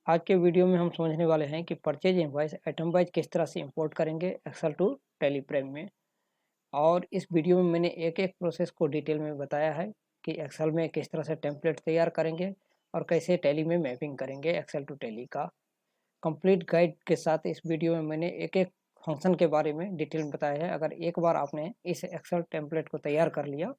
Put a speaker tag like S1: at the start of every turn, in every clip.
S1: आज के वीडियो में हम समझने वाले हैं कि परचेज इनवॉइस आइटम वाइज किस तरह से इंपोर्ट करेंगे एक्सेल टू टैली प्राइम में। और इस वीडियो में मैंने एक एक प्रोसेस को डिटेल में बताया है कि एक्सेल में किस तरह से टेम्पलेट तैयार करेंगे और कैसे टैली में मैपिंग करेंगे एक्सेल टू टैली का। कंप्लीट गाइड के साथ इस वीडियो में मैंने एक एक फंक्शन के बारे में डिटेल में बताया है। अगर एक बार आपने इस एक्सेल टेम्पलेट को तैयार कर लिया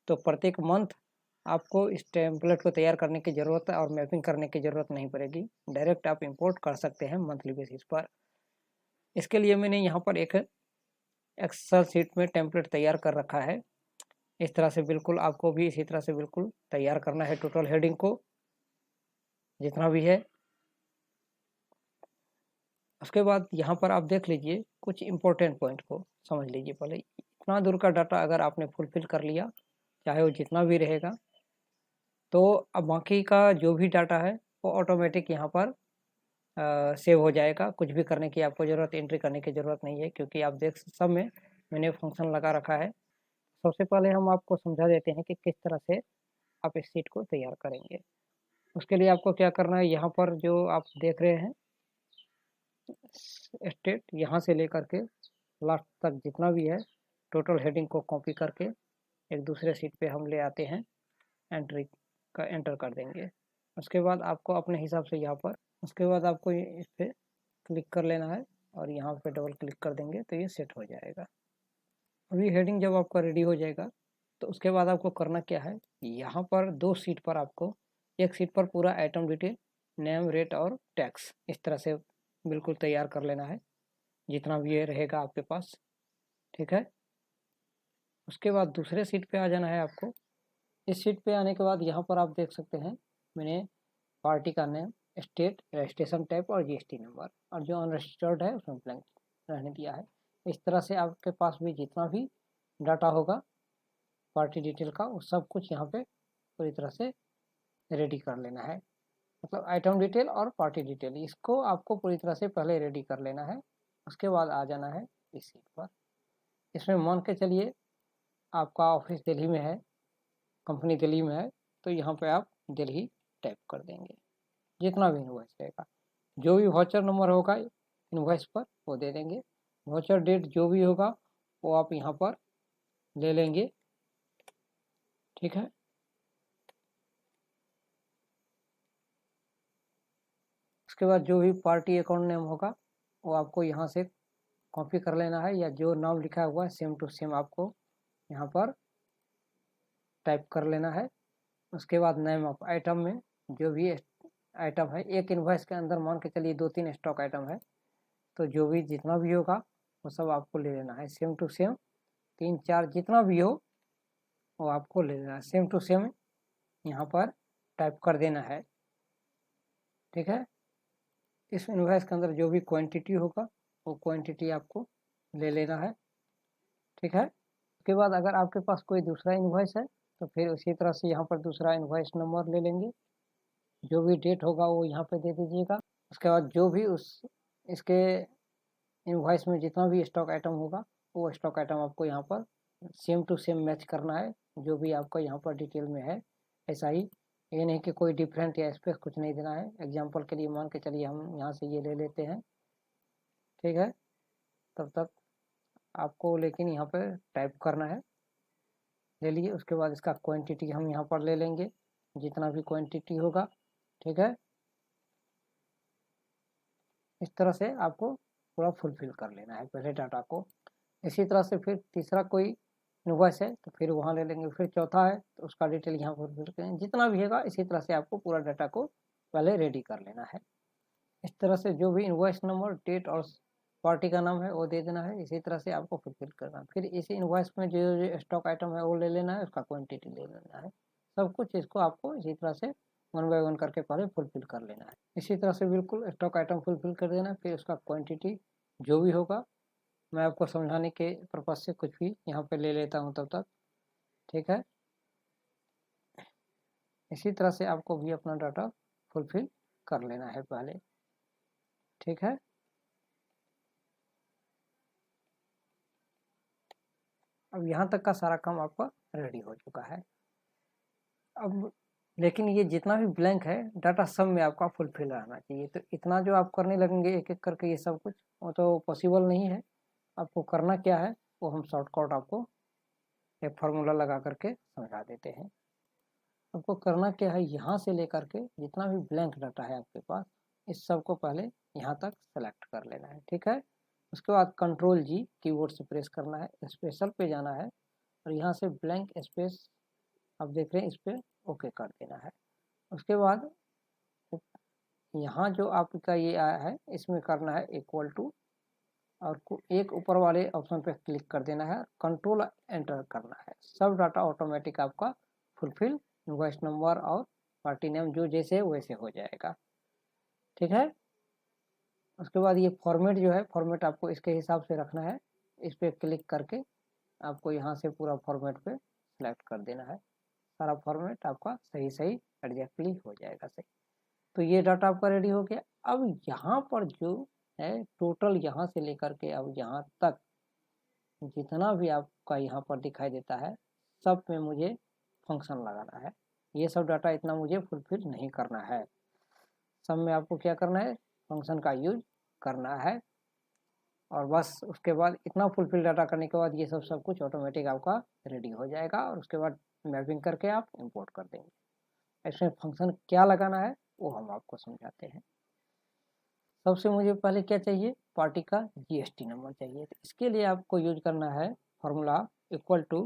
S1: तो प्रत्येक मंथ आपको इस टेम्पलेट को तैयार करने की ज़रूरत और मैपिंग करने की ज़रूरत नहीं पड़ेगी। डायरेक्ट आप इंपोर्ट कर सकते हैं मंथली बेसिस पर। इसके लिए मैंने यहाँ पर एक एक्सेल सीट में टेम्पलेट तैयार कर रखा है। इस तरह से बिल्कुल आपको भी इसी तरह से बिल्कुल तैयार करना है टोटल हेडिंग को जितना भी है। उसके बाद यहाँ पर आप देख लीजिए कुछ इम्पोर्टेंट पॉइंट को समझ लीजिए। पहले इतना दूर का डाटा अगर आपने फुलफिल कर लिया, चाहे वो जितना भी रहेगा, तो अब बाकी का जो भी डाटा है वो ऑटोमेटिक यहाँ पर सेव हो जाएगा। कुछ भी करने की आपको ज़रूरत, एंट्री करने की ज़रूरत नहीं है, क्योंकि आप देख सब में मैंने फंक्शन लगा रखा है। सबसे पहले हम आपको समझा देते हैं कि किस तरह से आप इस सीट को तैयार करेंगे। उसके लिए आपको क्या करना है, यहाँ पर जो आप देख रहे हैं स्टेट, यहाँ से लेकर के लास्ट तक जितना भी है टोटल हेडिंग को कॉपी करके एक दूसरे सीट पे हम ले आते हैं, एंट्री का एंटर कर देंगे। उसके बाद आपको अपने हिसाब से यहाँ पर उसके बाद आपको इस पर क्लिक कर लेना है और यहाँ पे डबल क्लिक कर देंगे तो ये सेट हो जाएगा। अभी हेडिंग जब आपका रेडी हो जाएगा तो उसके बाद आपको करना क्या है, यहाँ पर दो सीट पर आपको, एक सीट पर पूरा आइटम डिटेल, नेम, रेट और टैक्स इस तरह से बिल्कुल तैयार कर लेना है जितना भी ये रहेगा आपके पास। ठीक है। उसके बाद दूसरे सीट पे आ जाना है आपको। इस सीट पे आने के बाद यहाँ पर आप देख सकते हैं मैंने पार्टी का नेम, स्टेट, रजिस्ट्रेशन टाइप और जीएसटी नंबर, और जो अनरजिस्टर्ड है उसमें ब्लैंक रहने दिया है। इस तरह से आपके पास भी जितना भी डाटा होगा पार्टी डिटेल का वो सब कुछ यहाँ पे पूरी तरह से रेडी कर लेना है। मतलब आइटम डिटेल और पार्टी डिटेल, इसको आपको पूरी तरह से पहले रेडी कर लेना है। उसके बाद आ जाना है इस सीट पर। इसमें मान के चलिए आपका ऑफिस दिल्ली में है, कंपनी दिल्ली में है, तो यहाँ पे आप दिल्ली टाइप कर देंगे। जितना भी इनवॉइस रहेगा, जो भी वाउचर नंबर होगा इनवॉइस पर वो दे देंगे। वाउचर डेट जो भी होगा वो आप यहाँ पर ले लेंगे। ठीक है। उसके बाद जो भी पार्टी अकाउंट नेम होगा वो आपको यहाँ से कॉपी कर लेना है, या जो नाम लिखा हुआ है सेम टू सेम आपको यहाँ पर टाइप कर लेना है। उसके बाद नेम ऑफ आइटम में जो भी आइटम है, एक इनवॉइस के अंदर मान के चलिए 2-3 स्टॉक आइटम है, तो जो भी जितना भी होगा वो सब आपको ले लेना है सेम टू सेम। 3-4 जितना भी हो वो आपको ले लेना है सेम टू सेम, यहाँ पर टाइप कर देना है। ठीक है। इस इनवॉइस के अंदर जो भी क्वांटिटी होगा वो क्वांटिटी आपको ले लेना है। ठीक है। उसके बाद अगर आपके पास कोई दूसरा इनवॉइस है तो फिर उसी तरह से यहाँ पर दूसरा इनवॉइस नंबर ले लेंगे, जो भी डेट होगा वो यहाँ पे दे दीजिएगा। उसके बाद जो भी उस इसके इनवॉइस में जितना भी स्टॉक आइटम होगा वो स्टॉक आइटम आपको यहाँ पर सेम टू सेम मैच करना है जो भी आपका यहाँ पर डिटेल में है। ऐसा ही, ये नहीं कि कोई डिफरेंट या स्पेस कुछ नहीं देना है। एग्जांपल के लिए मान के चलिए हम यहाँ से ये ले लेते हैं। ठीक है। तब तक आपको लेकिन यहाँ पर टाइप करना है। ले लिए। उसके बाद इसका क्वांटिटी हम यहाँ पर ले लेंगे, जितना भी क्वांटिटी होगा। ठीक है। इस तरह से आपको पूरा फुलफिल कर लेना है पहले डाटा को। इसी तरह से फिर तीसरा कोई इनवॉइस है तो फिर वहाँ ले लेंगे। फिर चौथा है तो उसका डिटेल यहाँ फुलफिल करेंगे। जितना भी होगा इसी तरह से आपको पूरा डाटा को पहले रेडी कर लेना है। इस तरह से जो भी इनवॉइस नंबर, डेट और पार्टी का नाम है वो दे देना है। इसी तरह से आपको फुलफिल करना है। फिर इसी इनवॉइस में जो जो स्टॉक आइटम है वो ले लेना है, उसका क्वांटिटी ले लेना है। सब कुछ इसको आपको इसी तरह से 1 बाय 1 करके पहले फुलफिल कर लेना है। इसी तरह से बिल्कुल स्टॉक आइटम फुलफिल कर देना है। फिर उसका क्वांटिटी जो भी होगा, मैं आपको समझाने के पर्पज से कुछ भी यहाँ पे ले लेता हूँ तब तक। ठीक है। इसी तरह से आपको भी अपना डाटा फुलफिल कर लेना है पहले। ठीक है। अब यहाँ तक का सारा काम आपका रेडी हो चुका है। अब लेकिन ये जितना भी ब्लैंक है डाटा सब में आपका फुलफिल रहना चाहिए। तो इतना जो आप करने लगेंगे एक एक करके ये सब कुछ, वो तो पॉसिबल नहीं है। आपको करना क्या है वो हम शॉर्टकट आपको एक फार्मूला लगा करके समझा देते हैं। आपको करना क्या है, यहाँ से लेकर के जितना भी ब्लैंक डाटा है आपके पास, इस सब को पहले यहाँ तक सेलेक्ट कर लेना है, ठीक है। उसके बाद कंट्रोल जी कीबोर्ड से प्रेस करना है, स्पेशल पे जाना है और यहाँ से ब्लैंक स्पेस आप देख रहे हैं, इस पर ओके कर देना है। उसके बाद यहाँ जो आपका ये आया है इसमें करना है इक्वल टू, और एक ऊपर वाले ऑप्शन पे क्लिक कर देना है, कंट्रोल एंटर करना है। सब डाटा ऑटोमेटिक आपका फुलफिल, इनवॉइस नंबर और पार्टी नेम जो जैसे वैसे हो जाएगा, ठीक है। उसके बाद ये फॉर्मेट जो है, फॉर्मेट आपको इसके हिसाब से रखना है। इस पर क्लिक करके आपको यहाँ से पूरा फॉर्मेट पे सिलेक्ट कर देना है। सारा फॉर्मेट आपका सही सही एग्जैक्टली हो जाएगा सही। तो ये डाटा आपका रेडी हो गया। अब यहाँ पर जो है टोटल यहाँ से लेकर के अब यहाँ तक जितना भी आपका यहाँ पर दिखाई देता है सब में मुझे फंक्शन लगाना है। ये सब डाटा इतना मुझे फुलफिल नहीं करना है। सब में आपको क्या करना है, फंक्शन का यूज करना है। और बस उसके बाद इतना फुलफिल डाटा करने के बाद ये सब कुछ ऑटोमेटिक आपका रेडी हो जाएगा। और उसके बाद मैपिंग करके आप इंपोर्ट कर देंगे। इसमें फंक्शन क्या लगाना है वो हम आपको समझाते हैं। सबसे मुझे पहले क्या चाहिए, पार्टी का जीएसटी नंबर चाहिए। तो इसके लिए आपको यूज करना है formula equal to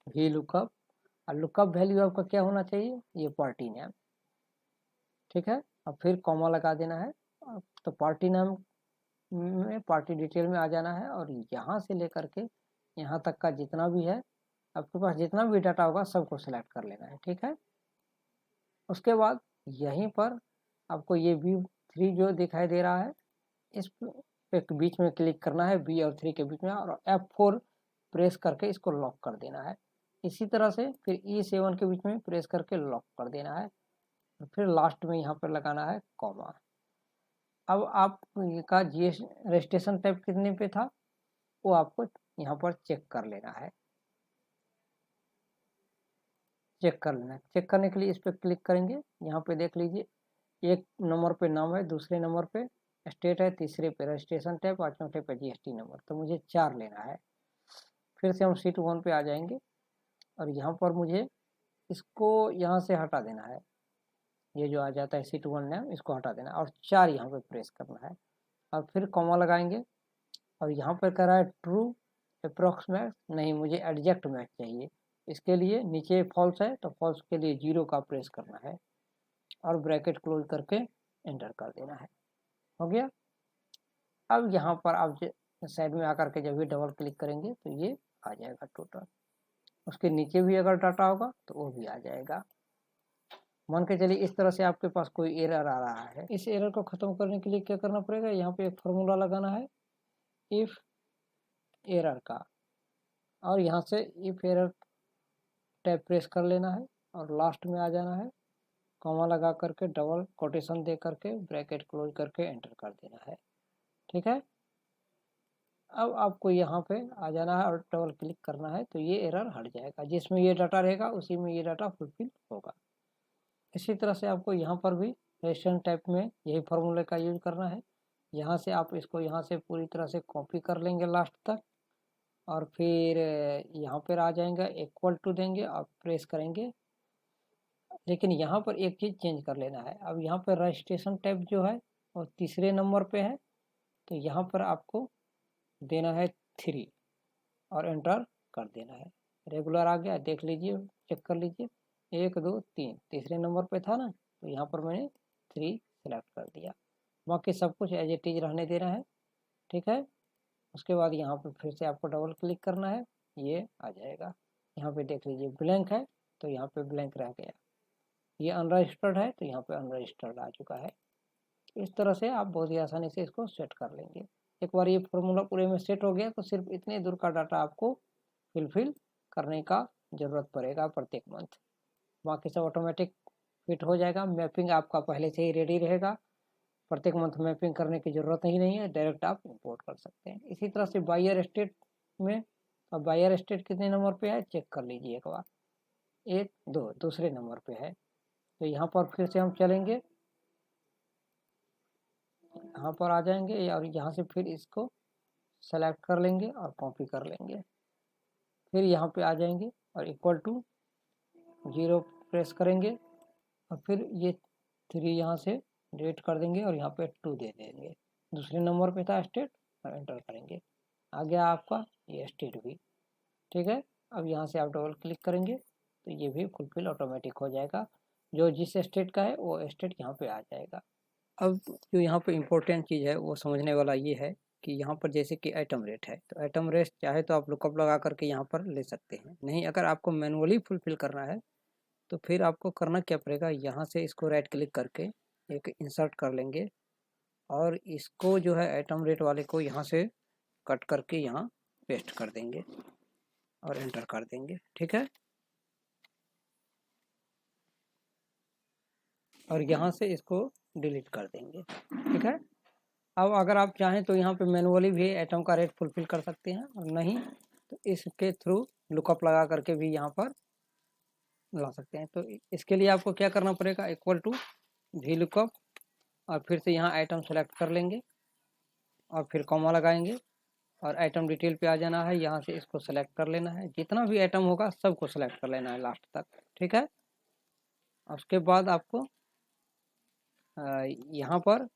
S1: VLOOKUP, और लुकअप वैल्यू आपका क्या होना चाहिए, ये पार्टी नेम, ठीक है। अब फिर कॉमा लगा देना है। तो पार्टी नेम में पार्टी डिटेल में आ जाना है और यहाँ से लेकर के यहाँ तक का जितना भी है आपके पास, जितना भी डाटा होगा सबको सिलेक्ट कर लेना है, ठीक है। उसके बाद यहीं पर आपको ये V3 जो दिखाई दे रहा है इस पे बीच में क्लिक करना है, B और 3 के बीच में, और F4 प्रेस करके इसको लॉक कर देना है। इसी तरह से फिर E7 के बीच में प्रेस करके लॉक कर देना है, और फिर लास्ट में यहाँ पर लगाना है कॉमा। अब आपका जीएस रजिस्ट्रेशन टाइप कितने पे था वो आपको यहाँ पर चेक कर लेना है। चेक कर लेना है, चेक करने के लिए इस पर क्लिक करेंगे। यहाँ पे देख लीजिए, एक नंबर पे नाम है, दूसरे नंबर पे स्टेट है, तीसरे पे रजिस्ट्रेशन टाइप और चौथे पे जीएसटी नंबर। तो मुझे 4 लेना है। फिर से हम शीट 1 पे आ जाएंगे और यहाँ पर मुझे इसको यहाँ से हटा देना है। ये जो आ जाता है शीट 1 नेम, इसको हटा देना है और 4 यहाँ पे प्रेस करना है और फिर कॉमा लगाएंगे। और यहाँ पर कह रहा है ट्रू अप्रोक्सीमेट, नहीं मुझे एग्जैक्ट मैच चाहिए। इसके लिए नीचे फॉल्स है तो फॉल्स के लिए 0 का प्रेस करना है और ब्रैकेट क्लोज करके एंटर कर देना है। हो गया। अब यहाँ पर आप साइड में आकर के जब भी डबल क्लिक करेंगे तो ये आ जाएगा टोटल। उसके नीचे भी अगर डाटा होगा तो वो भी आ जाएगा। मान के चलिए इस तरह से आपके पास कोई एरर आ रहा है, इस एरर को खत्म करने के लिए क्या करना पड़ेगा, यहाँ पे एक फॉर्मूला लगाना है इफ एरर का, और यहाँ से इफ एरर टैब प्रेस कर लेना है और लास्ट में आ जाना है, कॉमा लगा करके डबल कोटेशन दे करके ब्रैकेट क्लोज करके एंटर कर देना है, ठीक है। अब आपको यहाँ पे आ जाना है और डबल क्लिक करना है तो ये एरर हट जाएगा। जिसमें ये डाटा रहेगा उसी में ये डाटा फुलफिल होगा। इसी तरह से आपको यहाँ पर भी रजिस्ट्रेशन टाइप में यही फार्मूले का यूज करना है। यहाँ से आप इसको यहाँ से पूरी तरह से कॉपी कर लेंगे लास्ट तक और फिर यहाँ पर आ जाएंगे, इक्वल टू देंगे और प्रेस करेंगे। लेकिन यहाँ पर एक चीज़ चेंज कर लेना है। अब यहाँ पर रजिस्ट्रेशन टाइप जो है वो तीसरे नंबर पे है, तो यहाँ पर आपको देना है 3 और एंटर कर देना है। रेगुलर आ गया, देख लीजिए, चेक कर लीजिए, 1 2 3 तीसरे नंबर पे था ना, तो यहाँ पर मैंने 3 सेलेक्ट कर दिया। बाकी सब कुछ एज इट इज रहने देना है, ठीक है। उसके बाद यहाँ पर फिर से आपको डबल क्लिक करना है, ये आ जाएगा। यहाँ पे देख लीजिए ब्लैंक है तो यहाँ पे ब्लैंक रह गया, ये अनरजिस्टर्ड है तो यहाँ पे अनरजिस्टर्ड आ चुका है। इस तरह से आप बहुत ही आसानी से इसको सेट कर लेंगे। एक बार ये फॉर्मूला पूरे में सेट हो गया तो सिर्फ इतने दूर का डाटा आपको फिल करने का ज़रूरत पड़ेगा प्रत्येक मंथ। बाकी सब ऑटोमेटिक फिट हो जाएगा। मैपिंग आपका पहले से ही रेडी रहेगा, प्रत्येक मंथ मैपिंग करने की ज़रूरत ही नहीं है, डायरेक्ट आप इंपोर्ट कर सकते हैं। इसी तरह से बायर स्टेट में, अब बायर स्टेट कितने नंबर पे है चेक कर लीजिए एक बार, 1 2 दूसरे नंबर पे है। तो यहाँ पर फिर से हम चलेंगे, यहाँ पर आ जाएंगे और यहाँ से फिर इसको सेलेक्ट कर लेंगे और कॉपी कर लेंगे। फिर यहाँ पे आ जाएंगे और इक्वल टू 0 प्रेस करेंगे और फिर ये 3 यहाँ से डिलीट कर देंगे और यहाँ पे 2 दे देंगे। दूसरे नंबर पे था स्टेट और एंटर करेंगे, आ गया आपका ये स्टेट भी। ठीक है, अब यहाँ से आप डबल क्लिक करेंगे तो ये भी फुलफिल ऑटोमेटिक हो जाएगा। जो जिस स्टेट का है वो स्टेट यहाँ पे आ जाएगा। अब जो यहाँ पे इम्पोर्टेंट चीज़ है वो समझने वाला ये है कि यहाँ पर जैसे कि आइटम रेट है, तो आइटम रेट चाहे तो आप लुकअप लगा करके यहाँ पर ले सकते हैं। नहीं, अगर आपको मैनुअली फुलफिल करना है तो फिर आपको करना क्या पड़ेगा, यहाँ से इसको राइट क्लिक करके एक इंसर्ट कर लेंगे और इसको जो है आइटम रेट वाले को यहाँ से कट करके यहाँ पेस्ट कर देंगे और एंटर कर देंगे। ठीक है, और यहाँ से इसको डिलीट कर देंगे। ठीक है, अब अगर आप चाहें तो यहाँ पे मैनुअली भी आइटम का रेट फुलफिल कर सकते हैं, और नहीं तो इसके थ्रू लुकअप लगा करके भी यहाँ पर ला सकते हैं। तो इसके लिए आपको क्या करना पड़ेगा, इक्वल टू वी लुकअप और फिर से यहाँ आइटम सेलेक्ट कर लेंगे और फिर कॉमा लगाएंगे और आइटम डिटेल पे आ जाना है। यहाँ से इसको सेलेक्ट कर लेना है, जितना भी आइटम होगा सबको सेलेक्ट कर लेना है लास्ट तक। ठीक है, उसके बाद आपको यहाँ पर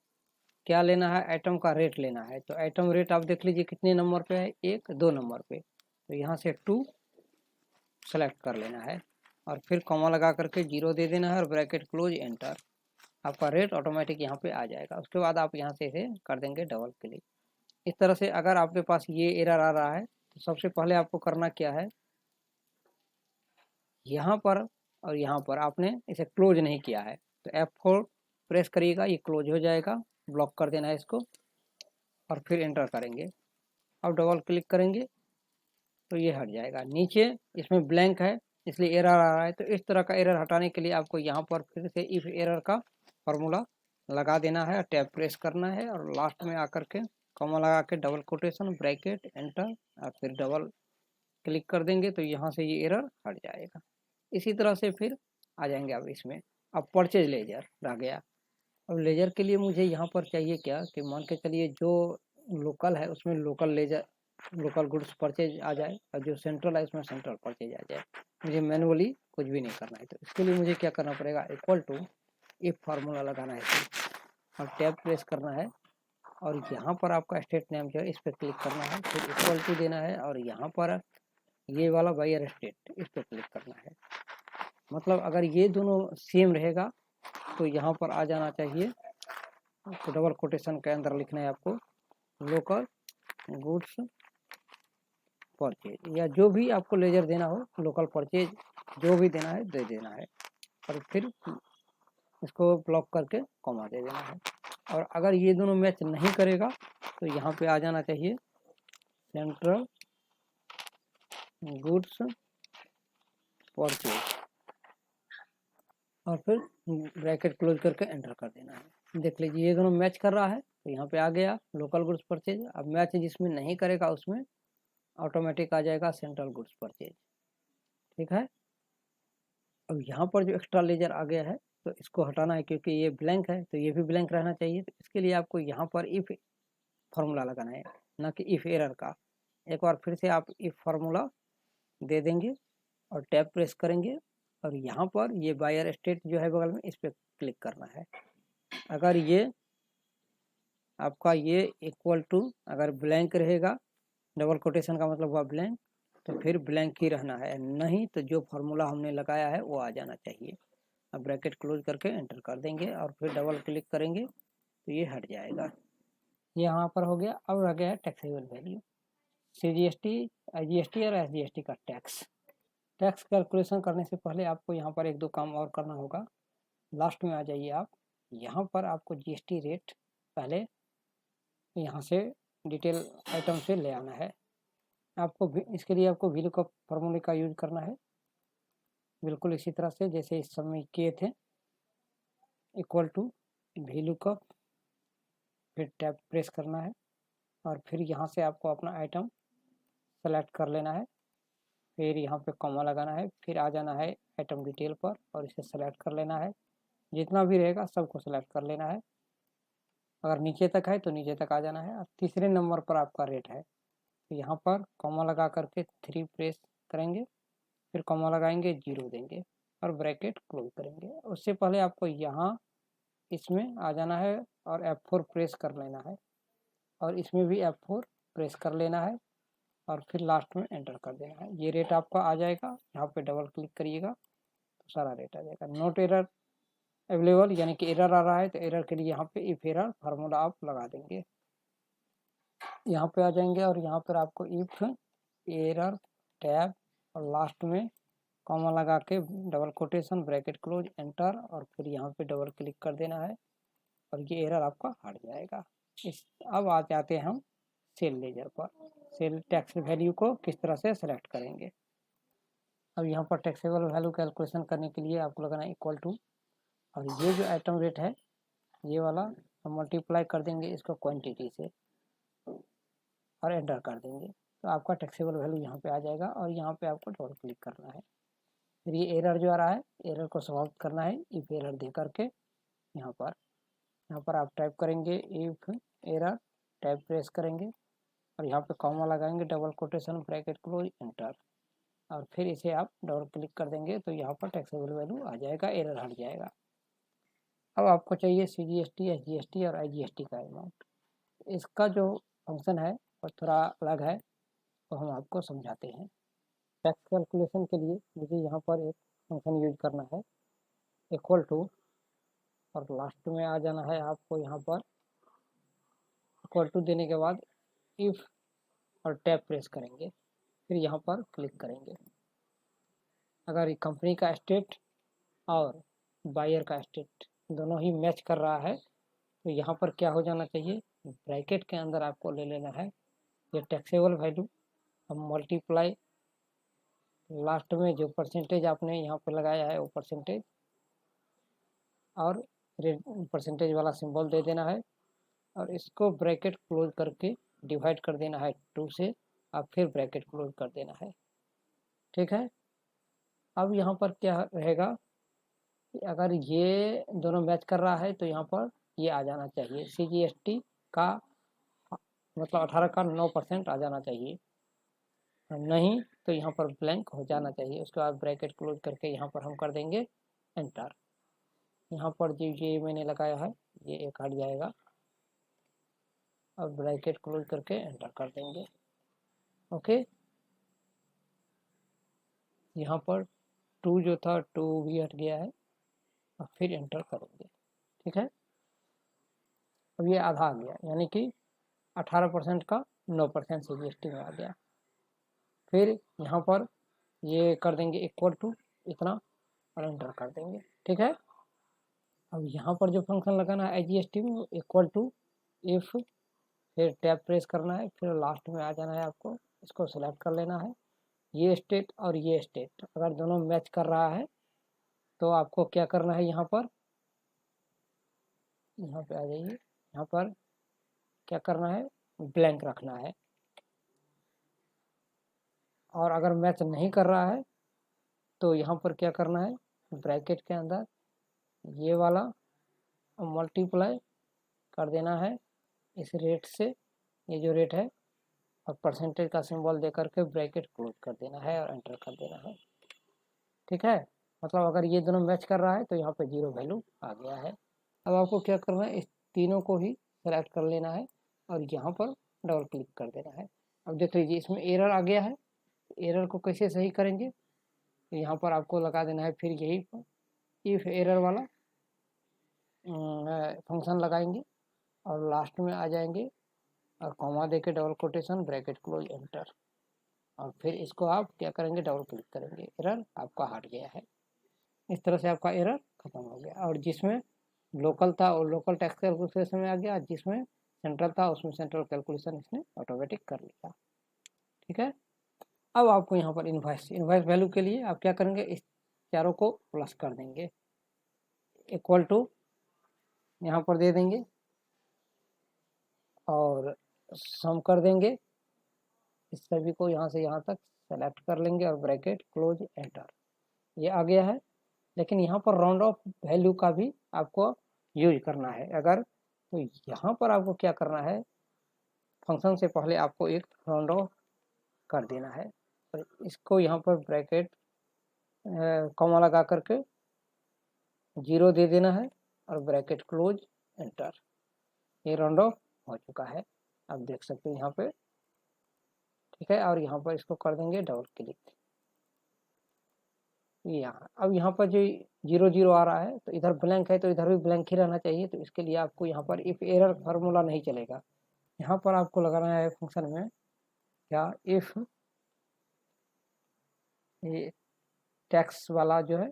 S1: क्या लेना है, आइटम का रेट लेना है। तो आइटम रेट आप देख लीजिए कितने नंबर पे है, 1 2 नंबर पे। तो यहाँ से 2 सेलेक्ट कर लेना है और फिर कॉमा लगा करके 0 दे देना है और ब्रैकेट क्लोज एंटर। आपका रेट ऑटोमेटिक यहाँ पे आ जाएगा। उसके बाद आप यहाँ से इसे कर देंगे डबल क्लिक। इस तरह से अगर आपके पास ये एरर आ रहा है तो सबसे पहले आपको करना क्या है, यहाँ पर और यहाँ पर आपने इसे क्लोज नहीं किया है तो F4 प्रेस करिएगा, ये क्लोज हो जाएगा। ब्लॉक कर देना है इसको और फिर एंटर करेंगे। अब डबल क्लिक करेंगे तो ये हट जाएगा। नीचे इसमें ब्लैंक है इसलिए एरर आ रहा है, तो इस तरह का एरर हटाने के लिए आपको यहाँ पर फिर से इफ एरर का फॉर्मूला लगा देना है, टैब प्रेस करना है और लास्ट में आकर के कॉमा लगा के डबल कोटेशन ब्रैकेट एंटर और फिर डबल क्लिक कर देंगे तो यहाँ से ये एरर हट जाएगा। इसी तरह से फिर आ जाएंगे अब इसमें। अब परचेज लेजर रह गया। अब लेजर के लिए मुझे यहाँ पर चाहिए क्या कि मान के चलिए जो लोकल है उसमें local ledger local goods purchase आ जाए और जो सेंट्रल है उसमें सेंट्रल परचेज आ जाए। मुझे मैनुअली कुछ भी नहीं करना है, तो इसके लिए मुझे क्या करना पड़ेगा, इक्वल टू इफ फार्मूला लगाना है और टैब प्रेस करना है और यहाँ पर आपका स्टेट नेम जो है इस पर क्लिक करना है, फिर इक्वल टू देना है और यहाँ पर ये वाला बायर स्टेट इस पर क्लिक करना है। मतलब अगर ये दोनों सेम रहेगा तो यहाँ पर आ जाना चाहिए, तो डबल कोटेशन के अंदर लिखना है आपको लोकल गुड्स परचेज, या जो भी आपको लेजर देना हो लोकल परचेज जो भी देना है दे देना है और फिर इसको ब्लॉक करके कॉमा दे देना है। और अगर ये दोनों मैच नहीं करेगा तो यहाँ पे आ जाना चाहिए सेंट्रल गुड्स परचेज और फिर ब्रैकेट क्लोज करके एंटर कर देना है। देख लीजिए ये दोनों मैच कर रहा है तो यहाँ पे आ गया लोकल गुड्स परचेज। अब मैच जिसमें नहीं करेगा उसमें ऑटोमेटिक आ जाएगा सेंट्रल गुड्स परचेज। ठीक है, अब यहाँ पर जो एक्स्ट्रा लेजर आ गया है तो इसको हटाना है क्योंकि ये ब्लैंक है तो ये भी ब्लैंक रहना चाहिए। तो इसके लिए आपको यहाँ पर इफ फार्मूला लगाना है, ना कि इफ एरर का। एक बार फिर से आप इफ फार्मूला दे देंगे और टैब प्रेस करेंगे और यहाँ पर ये बायर स्टेट जो है बगल में इस पर क्लिक करना है। अगर ये आपका ये इक्वल टू अगर ब्लैंक रहेगा, डबल कोटेशन का मतलब हुआ ब्लैंक, तो फिर ब्लैंक ही रहना है, नहीं तो जो फार्मूला हमने लगाया है वो आ जाना चाहिए। अब ब्रैकेट क्लोज करके एंटर कर देंगे और फिर डबल क्लिक करेंगे तो ये हट जाएगा। यहाँ पर हो गया। अब रह गया है टैक्सेबल वैल्यू, CGST, IGST और SGST का टैक्स। टैक्स कैलकुलेशन करने से पहले आपको यहाँ पर एक दो काम और करना होगा। लास्ट में आ जाइए आप, यहाँ पर आपको GST रेट पहले यहाँ से डिटेल आइटम से ले आना है। आपको इसके लिए आपको VLOOKUP फार्मूले का यूज करना है, बिल्कुल इसी तरह से जैसे इस समय किए थे। इक्वल टू VLOOKUP, फिर टैब प्रेस करना है और फिर यहाँ से आपको अपना आइटम सेलेक्ट कर लेना है, फिर यहाँ पे कॉमा लगाना है, फिर आ जाना है आइटम डिटेल पर और इसे सेलेक्ट कर लेना है जितना भी रहेगा सबको सेलेक्ट कर लेना है। अगर नीचे तक है तो नीचे तक आ जाना है। और तीसरे नंबर पर आपका रेट है, तो यहाँ पर कॉमा लगा करके 3 प्रेस करेंगे, फिर कॉमा लगाएंगे, 0 देंगे और ब्रैकेट क्लोज करेंगे। उससे पहले आपको यहाँ इसमें आ जाना है और F4 प्रेस कर लेना है, और इसमें भी F4 प्रेस कर लेना है और फिर लास्ट में एंटर कर देना है। ये रेट आपका आ जाएगा। यहाँ पे डबल क्लिक करिएगा तो सारा रेट आ जाएगा। नोट एरर अवेलेबल, यानी कि एरर आ रहा है, तो एरर के लिए यहाँ पे इफ एरर फार्मूला आप लगा देंगे। यहाँ पे आ जाएंगे और यहाँ पर आपको इफ एरर टैब और लास्ट में कॉमा लगा के double quotation bracket close enter, और फिर यहाँ पे डबल क्लिक कर देना है और ये एरर आपका हट जाएगा। अब आ जाते हैं हम सेल लेजर पर। सेल टैक्स वैल्यू को किस तरह से सेलेक्ट करेंगे। अब यहाँ पर टैक्सेबल वैल्यू कैलकुलेशन करने के लिए आपको लगाना है इक्वल टू, और ये जो आइटम रेट है ये वाला हम मल्टीप्लाई कर देंगे इसको क्वांटिटी से और एंटर कर देंगे, तो आपका टैक्सेबल वैल्यू यहाँ पे आ जाएगा। और यहाँ पे आपको डबल क्लिक करना है। फिर ये एरर जो आ रहा है, एरर को सॉल्व करना है इफ एरर दे करके। यहाँ पर आप टाइप करेंगे इफ एरर, टाइप प्रेस करेंगे और यहाँ पे कॉमा लगाएंगे, double quotation bracket close enter, और फिर इसे आप डबल क्लिक कर देंगे तो यहाँ पर टैक्सेबल वैल्यू आ जाएगा, एरर हट जाएगा। अब आपको चाहिए CGST, SGST और IGST का अमाउंट। इसका जो फंक्शन है वो थोड़ा अलग है, तो हम आपको समझाते हैं। टैक्स कैलकुलेशन के लिए मुझे यहाँ पर एक फंक्शन यूज करना है, इक्वल टू, और लास्ट में आ जाना है आपको यहाँ पर इक्वल टू देने के बाद इफ और टैब प्रेस करेंगे, फिर यहाँ पर क्लिक करेंगे। अगर कंपनी का स्टेट और बायर का स्टेट दोनों ही मैच कर रहा है तो यहाँ पर क्या हो जाना चाहिए, ब्रैकेट के अंदर आपको ले लेना है ये टैक्सेबल वैल्यू। हम मल्टीप्लाई लास्ट में जो परसेंटेज आपने यहाँ पर लगाया है वो परसेंटेज, और परसेंटेज वाला सिंबल दे देना है, और इसको ब्रैकेट क्लोज करके डिवाइड कर देना है 2 से, और फिर ब्रैकेट क्लोज कर देना है। ठीक है। अब यहाँ पर क्या रहेगा कि अगर ये दोनों मैच कर रहा है तो यहाँ पर ये आ जाना चाहिए CGST का, मतलब 18 का 9% आ जाना चाहिए, नहीं तो यहाँ पर ब्लैंक हो जाना चाहिए। उसके बाद ब्रैकेट क्लोज करके यहाँ पर हम कर देंगे एंटर। यहाँ पर जो ये मैंने लगाया है ये एक हट जाएगा, और ब्रैकेट क्लोज करके एंटर कर देंगे। ओके, यहाँ पर 2 जो था 2 भी हट गया है, और फिर एंटर करेंगे। ठीक है। अब ये आधा आ गया, यानी कि 18% का 9% CGST में आ गया। फिर यहाँ पर ये कर देंगे इक्वल टू इतना और एंटर कर देंगे। ठीक है। अब यहाँ पर जो फंक्शन लगाना है IGST में इक्वल टू इफ, फिर टैब प्रेस करना है, फिर लास्ट में आ जाना है आपको, इसको सेलेक्ट कर लेना है। ये स्टेट और ये स्टेट अगर दोनों मैच कर रहा है तो आपको क्या करना है, यहाँ पे आ जाइए। यहाँ पर क्या करना है, ब्लैंक रखना है। और अगर मैच नहीं कर रहा है तो यहाँ पर क्या करना है, ब्रैकेट के अंदर ये वाला मल्टीप्लाई कर देना है इस रेट से, ये जो रेट है, और परसेंटेज का सिंबल दे करके ब्रैकेट क्लोज कर देना है और एंटर कर देना है। ठीक है। मतलब अगर ये दोनों मैच कर रहा है तो यहाँ पे 0 वैल्यू आ गया है। अब आपको क्या करना है, इस तीनों को ही सेलेक्ट कर लेना है और यहाँ पर डबल क्लिक कर देना है। अब देख लीजिए इसमें एरर आ गया है, एरर को कैसे सही करेंगे, तो यहाँ पर आपको लगा देना है फिर यही इफ एरर वाला फंक्शन लगाएंगे और लास्ट में आ जाएंगे और कॉमा देके double quotation bracket close enter, और फिर इसको आप क्या करेंगे, डबल क्लिक करेंगे, एरर आपका हट गया है। इस तरह से आपका एरर खत्म हो गया, और जिसमें लोकल था और लोकल टैक्स कैलकुलेशन में आ गया, जिसमें सेंट्रल था उसमें सेंट्रल कैलकुलेशन इसने ऑटोमेटिक कर लिया। ठीक है। अब आपको यहाँ पर इनवॉइस वैल्यू के लिए आप क्या करेंगे, इस चारों को प्लस कर देंगे, इक्वल टू यहाँ पर दे देंगे और सम कर देंगे। इस सभी को यहाँ से यहाँ तक सेलेक्ट कर लेंगे और ब्रैकेट क्लोज एंटर, ये आ गया है। लेकिन यहाँ पर राउंड ऑफ वैल्यू का भी आपको यूज करना है। अगर तो यहाँ पर आपको क्या करना है, फंक्शन से पहले आपको एक राउंड ऑफ कर देना है, और इसको यहाँ पर ब्रैकेट कॉमा लगा करके 0 दे देना है और ब्रैकेट क्लोज, एंटर। ये राउंड ऑफ हो चुका है, आप देख सकते हैं यहाँ पे, ठीक है। और यहाँ पर इसको कर देंगे डबल क्लिक, यहाँ अब यहाँ पर जो 0 0 आ रहा है, तो इधर ब्लैंक है तो इधर भी ब्लैंक ही रहना चाहिए। तो इसके लिए आपको यहाँ पर इफ एरर फार्मूला नहीं चलेगा, यहाँ पर आपको लगाना है फंक्शन में क्या, इफ ये टैक्स वाला जो है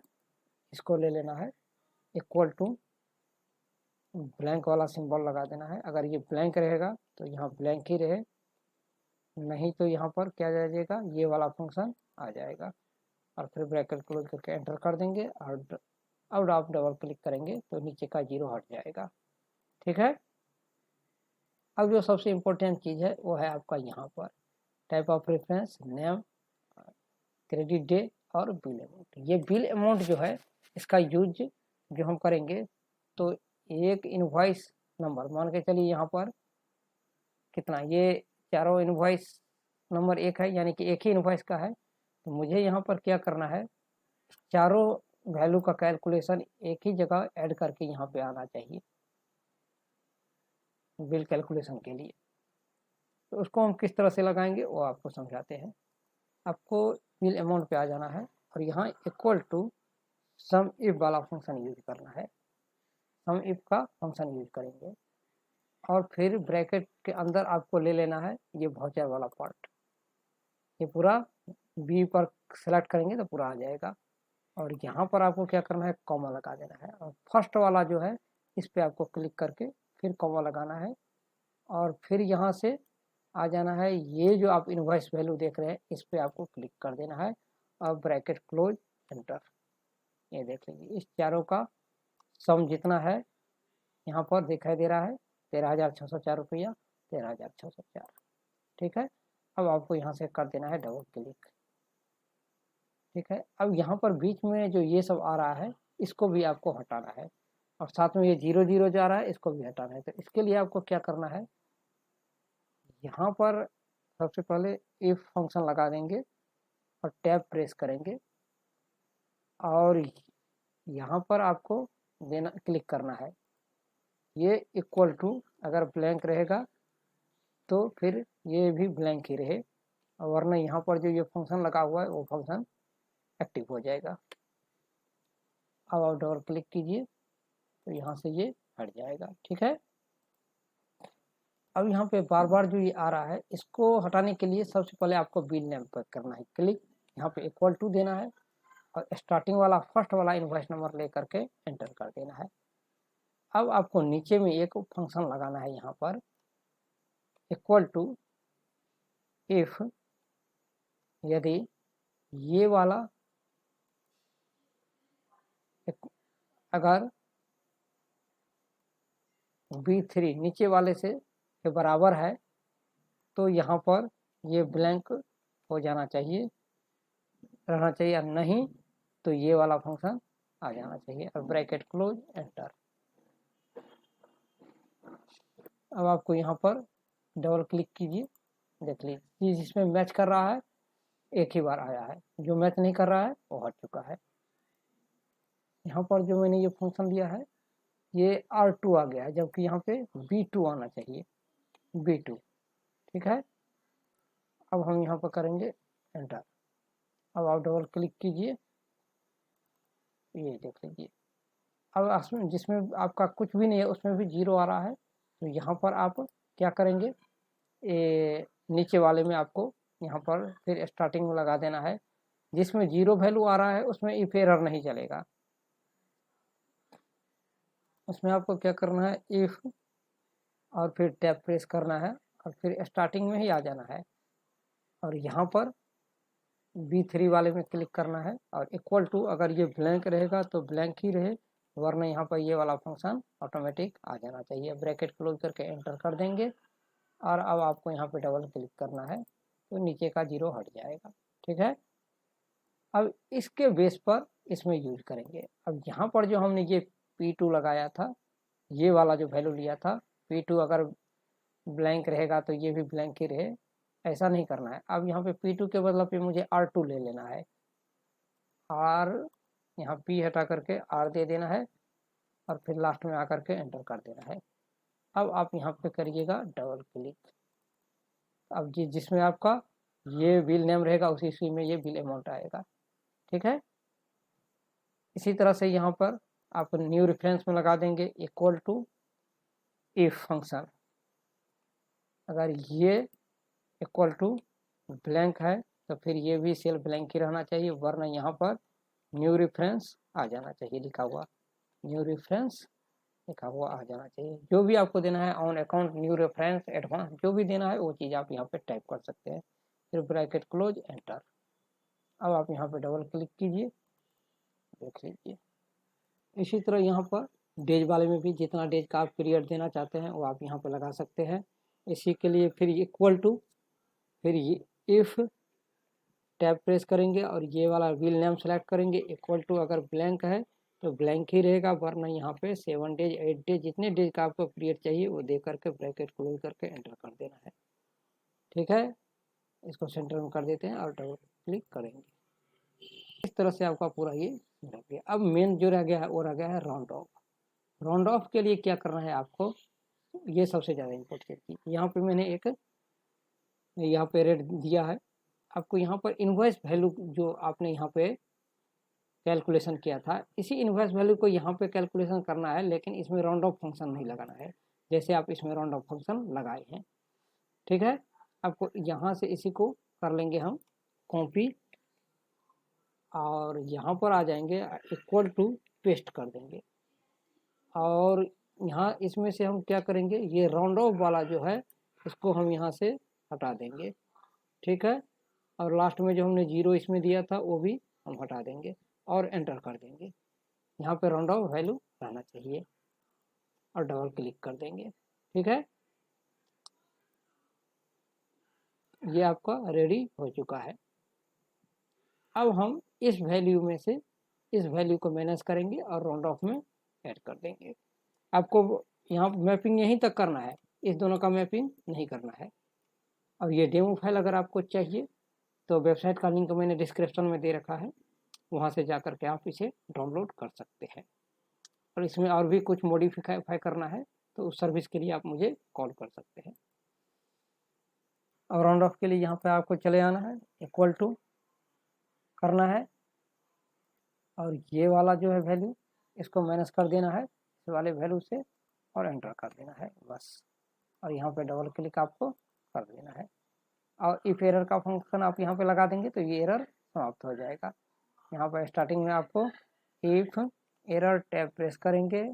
S1: इसको ले लेना है, इक्वल टू ब्लैंक वाला सिंबल लगा देना है। अगर ये ब्लैंक रहेगा तो यहाँ ब्लैंक ही रहे, नहीं तो यहाँ पर क्या जाएगा, ये वाला फंक्शन आ जाएगा। और फिर ब्रैकेट क्लोज करके एंटर कर देंगे, और अब आप डबल क्लिक करेंगे तो नीचे का 0 हट जाएगा, ठीक है। अब जो सबसे इम्पोर्टेंट चीज़ है वो है आपका यहाँ पर type of reference, name, credit day और बिल अमाउंट। ये बिल अमाउंट जो है इसका यूज जो हम करेंगे, तो एक इनवॉइस नंबर मान के चलिए, यहाँ पर कितना, ये चारों इनवॉइस नंबर 1 है, यानी कि एक ही इनवॉइस का है। तो मुझे यहाँ पर क्या करना है, चारों वैल्यू का कैलकुलेशन एक ही जगह ऐड करके यहाँ पे आना चाहिए बिल कैलकुलेशन के लिए। तो उसको हम किस तरह से लगाएंगे वो आपको समझाते हैं। आपको बिल अमाउंट पे आ जाना है और यहाँ इक्वल टू सम इफ वाला फंक्शन यूज करना है, सम इफ का फंक्शन यूज करेंगे। और फिर ब्रैकेट के अंदर आपको ले लेना है ये वाउचर वाला पार्ट, ये पूरा बी पर सेलेक्ट करेंगे तो पूरा आ जाएगा। और यहाँ पर आपको क्या करना है, कॉमा लगा देना है, और फर्स्ट वाला जो है इस पर आपको क्लिक करके फिर कॉमा लगाना है, और फिर यहाँ से आ जाना है, ये जो आप इनवॉइस वैल्यू देख रहे हैं इस पर आपको क्लिक कर देना है और ब्रैकेट क्लोज, एंटर। ये देख लीजिए इस चारों का सम जितना है यहाँ पर दिखाई दे रहा है, 13,604 रुपया, 13,604, ठीक है। अब आपको यहाँ से कर देना है डबल क्लिक, ठीक है। अब यहाँ पर बीच में जो ये सब आ रहा है इसको भी आपको हटाना है, और साथ में ये 0 0 जो आ रहा है इसको भी हटाना है। तो इसके लिए आपको क्या करना है, यहाँ पर सबसे पहले इफ फंक्शन लगा देंगे और टैब प्रेस करेंगे, और यहाँ पर आपको देना, क्लिक करना है, ये इक्वल टू, अगर ब्लैंक रहेगा तो फिर ये भी ब्लैंक ही रहे, वरना यहाँ पर जो ये फंक्शन लगा हुआ है वो फंक्शन एक्टिव हो जाएगा। अब आप डबल क्लिक कीजिए तो यहाँ से ये हट जाएगा, ठीक है। अब यहाँ पे बार बार जो ये आ रहा है इसको हटाने के लिए सबसे पहले आपको बिल नेम पर करना है क्लिक, यहाँ पे इक्वल टू देना है और स्टार्टिंग वाला फर्स्ट वाला इनवॉइस नंबर ले करके एंटर कर देना है। अब आपको नीचे में एक फंक्शन लगाना है यहाँ पर, इक्वल टू इफ, यदि ये वाला अगर B3 नीचे वाले से के बराबर है तो यहाँ पर ये ब्लैंक हो जाना चाहिए, रहना चाहिए, और नहीं तो ये वाला फंक्शन आ जाना चाहिए, और ब्रैकेट क्लोज, एंटर। अब आपको यहाँ पर डबल क्लिक कीजिए, देख लीजिए जिसमें मैच कर रहा है एक ही बार आया है, जो मैच नहीं कर रहा है वो हट चुका है। यहाँ पर जो मैंने ये फंक्शन दिया है ये R2 आ गया है, जबकि यहाँ पे B2 आना चाहिए, B2, ठीक है। अब हम यहाँ पर करेंगे एंटर। अब आप डबल क्लिक कीजिए, ये देख लीजिए अब जिसमें आपका कुछ भी नहीं है उसमें भी 0 आ रहा है। तो यहाँ पर आप क्या करेंगे, नीचे वाले में आपको यहाँ पर फिर स्टार्टिंग में लगा देना है, जिसमें 0 वैल्यू आ रहा है उसमें इफ एरर नहीं चलेगा, उसमें आपको क्या करना है, इफ और फिर टैब प्रेस करना है और फिर स्टार्टिंग में ही आ जाना है, और यहाँ पर B3 वाले में क्लिक करना है, और इक्वल टू, अगर ये ब्लैंक रहेगा तो ब्लैंक ही रहे, वरना यहाँ पर ये वाला फंक्शन ऑटोमेटिक आ जाना चाहिए। ब्रैकेट क्लोज करके एंटर कर देंगे, और अब आपको यहाँ पे डबल क्लिक करना है तो नीचे का 0 हट जाएगा, ठीक है। अब इसके बेस पर इसमें यूज करेंगे। अब यहाँ पर जो हमने ये P2 लगाया था, ये वाला जो वैल्यू लिया था, P2 अगर ब्लैंक रहेगा तो ये भी ब्लैंक ही रहे, ऐसा नहीं करना है। अब यहाँ पे P2 के बदला पे मुझे R2 ले लेना है, R यहाँ P हटा करके R दे देना है और फिर लास्ट में आकर के एंटर कर देना है। अब आप यहाँ पे करिएगा डबल क्लिक। अब जिसमें आपका ये बिल नेम रहेगा उसी में ये बिल अमाउंट आएगा, ठीक है। इसी तरह से यहाँ पर आप न्यू रेफरेंस में लगा देंगे इक्वल टू इफ फंक्शन। अगर ये इक्वल टू ब्लैंक है तो फिर ये भी सेल ब्लैंक ही रहना चाहिए, वरना यहाँ पर न्यू रेफरेंस आ जाना चाहिए, लिखा हुआ न्यू रेफरेंस लिखा हुआ आ जाना चाहिए। जो भी आपको देना है on account, new reference, advance, जो भी देना है वो चीज़ आप यहाँ पे टाइप कर सकते हैं। फिर ब्रैकेट क्लोज, एंटर। अब आप यहाँ पे डबल क्लिक कीजिए, देख लीजिए। इसी तरह यहाँ पर डेज वाले में भी जितना डेज का आप पीरियड देना चाहते हैं वो आप यहाँ पे लगा सकते हैं। इसी के लिए फिर इक्वल टू, फिर इफ टैब प्रेस करेंगे और ये वाला बिल नेम सेलेक्ट करेंगे, इक्वल टू अगर ब्लैंक है तो ब्लैंक ही रहेगा, वरना यहाँ पे 7 डेज 8 डेज जितने डेज का आपको पीरियड चाहिए वो दे करके ब्रैकेट क्लोज करके एंटर कर देना है, ठीक है। इसको सेंटर में कर देते हैं और डबल क्लिक करेंगे। इस तरह से आपका पूरा ये रह गया। अब मेन जो रह गया है वो रह गया है राउंड ऑफ। राउंड ऑफ के लिए क्या करना है आपको, ये सबसे ज़्यादा इम्पोर्टेंट चीज़। यहाँ पे मैंने एक यहाँ पे रेट दिया है आपको। यहाँ पर इनवॉइस वैल्यू जो आपने यहाँ पे कैलकुलेशन किया था, इसी इनवॉइस वैल्यू को यहाँ पे कैलकुलेशन करना है, लेकिन इसमें राउंड ऑफ फंक्शन नहीं लगाना है जैसे आप इसमें राउंड ऑफ फंक्शन लगाए हैं, ठीक है। आपको यहाँ से इसी को कर लेंगे हम कॉपी और यहाँ पर आ जाएंगे, इक्वल टू पेस्ट कर देंगे। और यहाँ इसमें से हम क्या करेंगे, ये राउंड ऑफ वाला जो है इसको हम यहाँ से हटा देंगे, ठीक है। और लास्ट में जो हमने 0 इसमें दिया था वो भी हम हटा देंगे और एंटर कर देंगे। यहाँ पे राउंड ऑफ वैल्यू रहना चाहिए और डबल क्लिक कर देंगे, ठीक है। ये आपका रेडी हो चुका है। अब हम इस वैल्यू में से इस वैल्यू को मैनेज करेंगे और राउंड ऑफ में ऐड कर देंगे। आपको यहाँ मैपिंग यहीं तक करना है, इस दोनों का मैपिंग नहीं करना है। अब ये डेमो फाइल अगर आपको चाहिए तो वेबसाइट का लिंक मैंने डिस्क्रिप्शन में दे रखा है, वहाँ से जा कर के आप इसे डाउनलोड कर सकते हैं। और इसमें और भी कुछ मॉडिफाई करना है तो उस सर्विस के लिए आप मुझे कॉल कर सकते हैं। और राउंड ऑफ के लिए यहाँ पे आपको चले आना है, इक्वल टू करना है और ये वाला जो है वैल्यू इसको माइनस कर देना है इस वाले वैल्यू से और एंटर कर देना है बस। और यहाँ पे डबल क्लिक आपको कर देना है और इफ एरर का फंक्शन आप यहाँ पे लगा देंगे तो ये एरर समाप्त हो जाएगा। यहाँ पर स्टार्टिंग में आपको इफ एरर टैब प्रेस करेंगे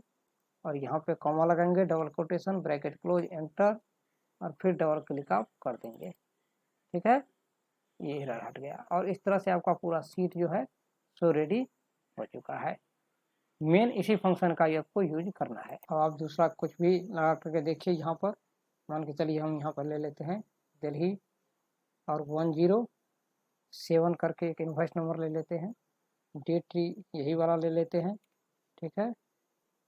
S1: और यहाँ पे कॉमा लगाएंगे, double quotation, bracket close, enter और फिर डबल क्लिक आप कर देंगे, ठीक है। ये एरर हट गया और इस तरह से आपका पूरा सीट जो है सो रेडी हो चुका है। मेन इसी फंक्शन का आपको यूज करना है। और आप दूसरा कुछ भी लगा करके देखिए। यहाँ पर मान के चलिए हम यहाँ पर ले लेते हैं दिल्ली और 107 करके एक इनवॉइस नंबर ले लेते हैं, डेट यही वाला ले लेते हैं, ठीक है।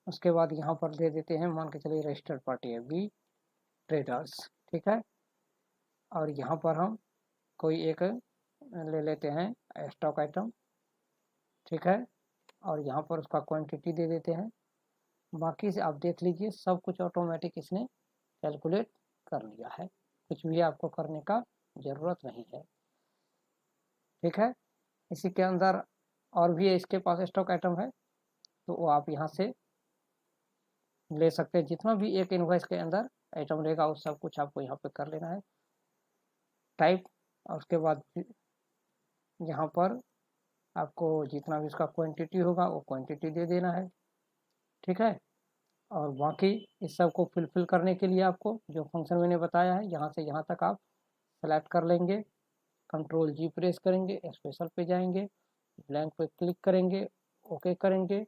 S1: उसके बाद यहाँ पर दे देते हैं, मान के चलिए रजिस्टर्ड पार्टी है बी ट्रेडर्स, ठीक है। और यहाँ पर हम कोई एक ले लेते हैं स्टॉक आइटम, ठीक है। और यहाँ पर उसका क्वांटिटी दे देते हैं। बाकी से आप देख लीजिए सब कुछ ऑटोमेटिक इसने कैलकुलेट कर लिया है, कुछ भी आपको करने का ज़रूरत नहीं है, ठीक है। इसी के अंदर और भी इसके पास स्टॉक आइटम है तो वो आप यहाँ से ले सकते हैं। जितना भी एक इनवॉइस के अंदर आइटम रहेगा वो सब कुछ आपको यहाँ पे कर लेना है टाइप। और उसके बाद यहाँ पर आपको जितना भी उसका क्वांटिटी होगा वो क्वांटिटी दे देना है, ठीक है। और बाकी इस सब को फुलफिल करने के लिए आपको जो फंक्शन मैंने बताया है यहाँ से यहाँ तक आप सेलेक्ट कर लेंगे, कंट्रोल जी प्रेस करेंगे, स्पेशल पे जाएंगे, ब्लैंक पे क्लिक करेंगे, ओके करेंगे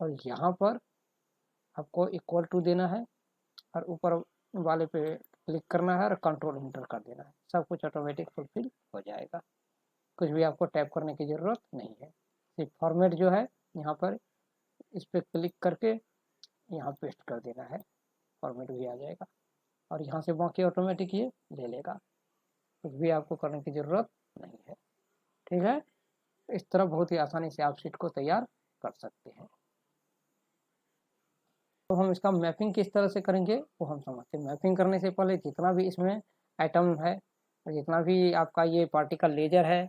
S1: और यहाँ पर आपको इक्वल टू देना है और ऊपर वाले पे क्लिक करना है और कंट्रोल इंटर कर देना है। सब कुछ ऑटोमेटिक फुलफिल हो जाएगा। कुछ भी आपको टाइप करने की ज़रूरत नहीं है। सिर्फ फॉर्मेट जो है यहाँ पर इस पर क्लिक करके यहाँ पेस्ट कर देना है, फॉर्मेट भी आ जाएगा और यहाँ से बाकी ऑटोमेटिक ये ले लेगा, कुछ भी आपको करने की ज़रूरत नहीं है। ठीक है, इस तरह बहुत ही आसानी से आप शीट को तैयार कर सकते हैं। तो हम इसका मैपिंग किस तरह से करेंगे वो हम समझते हैं। मैपिंग करने से पहले जितना भी इसमें आइटम है और जितना भी आपका ये पार्टिकल लेजर है,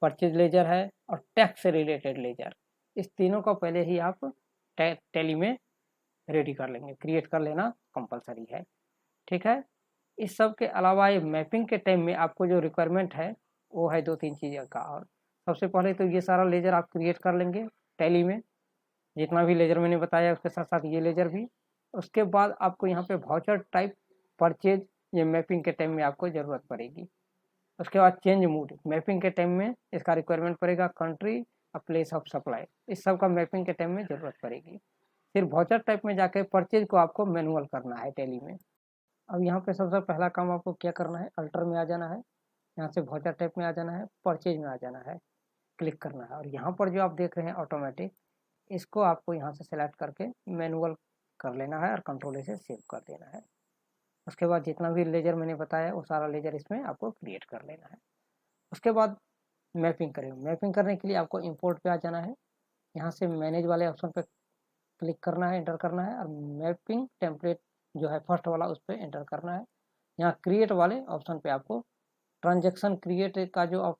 S1: परचेज लेजर है और टैक्स से रिलेटेड लेजर, इस तीनों को पहले ही आप टैली में रेडी कर लेंगे, क्रिएट कर लेना कंपलसरी है। ठीक है, इस सब के अलावा ये मैपिंग के टाइम में आपको जो रिक्वायरमेंट है वो है 2-3 चीज़ों का। और सबसे पहले तो ये सारा लेजर आप क्रिएट कर लेंगे टैली में, जितना भी लेजर मैंने बताया उसके साथ साथ ये लेजर भी। उसके बाद आपको यहाँ पे वाउचर टाइप, परचेज, ये मैपिंग के टाइम में आपको ज़रूरत पड़ेगी। उसके बाद चेंज मूड, मैपिंग के टाइम में इसका रिक्वायरमेंट पड़ेगा। कंट्री और प्लेस ऑफ सप्लाई, इस सब का मैपिंग के टाइम में ज़रूरत पड़ेगी। फिर वाउचर टाइप में जाके परचेज को आपको मैनुअल करना है टैली में। अब यहाँ पे सबसे पहला काम आपको क्या करना है, अल्टर में आ जाना है, यहाँ से वाउचर टाइप में आ जाना है, परचेज में आ जाना है, क्लिक करना है और यहाँ पर जो आप देख रहे हैं ऑटोमेटिक, इसको आपको यहाँ से सेलेक्ट करके मैनुअल कर लेना है और कंट्रोल से सेव कर देना है। उसके बाद जितना भी लेजर मैंने बताया वो सारा लेजर इसमें आपको क्रिएट कर लेना है। उसके बाद मैपिंग करेंगे। मैपिंग करने के लिए आपको इंपोर्ट पे आ जाना है, यहाँ से मैनेज वाले ऑप्शन पे क्लिक करना है, एंटर करना है और मैपिंग टेम्पलेट जो है फर्स्ट वाला उस पर एंटर करना है। यहाँ क्रिएट वाले ऑप्शन पे आपको ट्रांजेक्शन क्रिएट का जो